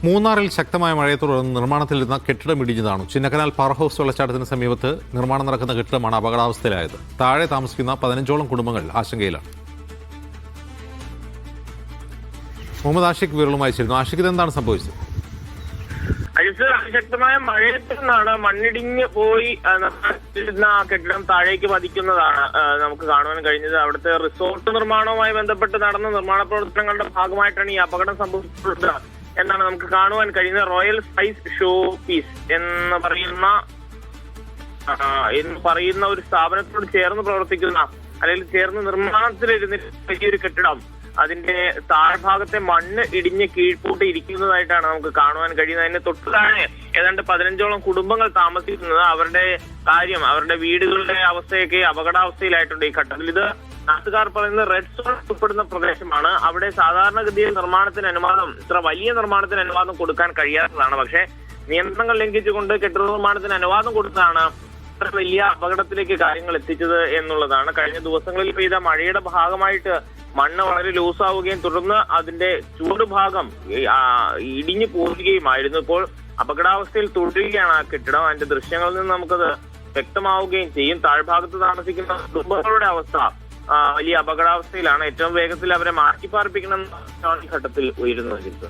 മൂന്നാറിൽ ശക്തമായ മഴയെ തുടർന്ന് നിർമ്മാണത്തിലിരുന്ന കെട്ടിടം ഇടിഞ്ഞതാണ്. ചിന്നക്കനാൽ പവർ ഹൗസ് വെള്ളച്ചാട്ടത്തിന് സമീപത്ത് നിർമ്മാണം നടക്കുന്ന കെട്ടിടമാണ് അപകടാവസ്ഥയിലായത്. താഴെ താമസിക്കുന്ന 15ഓളം കുടുംബങ്ങൾ ആശങ്കയിലാണ്. മുഹമ്മദ് ആഷിഖ് വിരളുമായി ചേരുന്നു. ആഷിഖ്, ഇതെന്താണ് സംഭവിച്ചത്? അതിശക്തമായ മഴയത്ത് നിന്നാണ് മണ്ണിടിഞ്ഞ് പോയി ഇരുന്ന കെട്ടിടം താഴേക്ക് പതിക്കുന്നതാണ് നമുക്ക് കാണുവാൻ കഴിഞ്ഞത്. അവിടുത്തെ റിസോർട്ട് നിർമ്മാണവുമായി ബന്ധപ്പെട്ട് നടന്ന നിർമ്മാണ പ്രവർത്തനങ്ങളുടെ ഭാഗമായിട്ടാണ് ഈ അപകടം സംഭവിച്ചിട്ടുള്ളത് എന്നാണ് നമുക്ക് കാണുവാൻ കഴിയുന്നത്. റോയൽ സ്പൈസ് ഷോ പീസ് എന്ന് പറയുന്ന ഒരു സ്ഥാപനത്തോട് ചേർന്ന് പ്രവർത്തിക്കുന്ന അല്ലെങ്കിൽ ചേർന്ന് നിർമ്മാണത്തിലിരുന്ന വലിയൊരു കെട്ടിടം അതിന്റെ താഴ്ഭാഗത്തെ മണ്ണ് ഇടിഞ്ഞ് കീഴ്പോട്ട് ഇരിക്കുന്നതായിട്ടാണ് നമുക്ക് കാണുവാൻ കഴിയുന്നത്. അതിന്റെ തൊട്ടു താഴെ ഏതാണ്ട് 15ഓളം കുടുംബങ്ങൾ താമസിക്കുന്നത്. അവരുടെ വീടുകളുടെ അവസ്ഥയൊക്കെ അപകടാവസ്ഥയിലായിട്ടുണ്ട് ഈ ഘട്ടത്തിൽ. ഇത് നാട്ടുകാർ പറയുന്നത് റെഡ് സോൺ ഉൾപ്പെടുന്ന പ്രദേശമാണ്. അവിടെ സാധാരണഗതിയിൽ ഇത്ര വലിയ നിർമ്മാണത്തിന് അനുവാദം കൊടുക്കാൻ കഴിയാത്തതാണ്. പക്ഷേ നിയന്ത്രണങ്ങൾ ലംഘിച്ചുകൊണ്ട് കെട്ടിട നിർമ്മാണത്തിന് അനുവാദം കൊടുത്താണ് ഇത്ര വലിയ അപകടത്തിലേക്ക് കാര്യങ്ങൾ എത്തിച്ചത് എന്നുള്ളതാണ്. കഴിഞ്ഞ ദിവസങ്ങളിൽ പെയ്ത മഴയുടെ ഭാഗമായിട്ട് മണ്ണ് വളരെ ലൂസാവുകയും തുടർന്ന് അതിന്റെ ചൂട് ഭാഗം ഇടിഞ്ഞു പോവുകയുമായിരുന്നു. ഇപ്പോൾ അപകടാവസ്ഥയിൽ തുടരുകയാണ് ആ കെട്ടിടം. അതിന്റെ ദൃശ്യങ്ങളിൽ നിന്ന് നമുക്കത് വ്യക്തമാവുകയും ചെയ്യും. താഴ്ഭാഗത്ത് താമസിക്കുന്ന കുടുംബങ്ങളുടെ അവസ്ഥ വലിയ അപകടാവസ്ഥയിലാണ്. ഏറ്റവും വേഗത്തിൽ അവരെ മാറ്റിപ്പാർപ്പിക്കണം എന്ന ഘട്ടത്തിൽ ഉയരുന്നത്.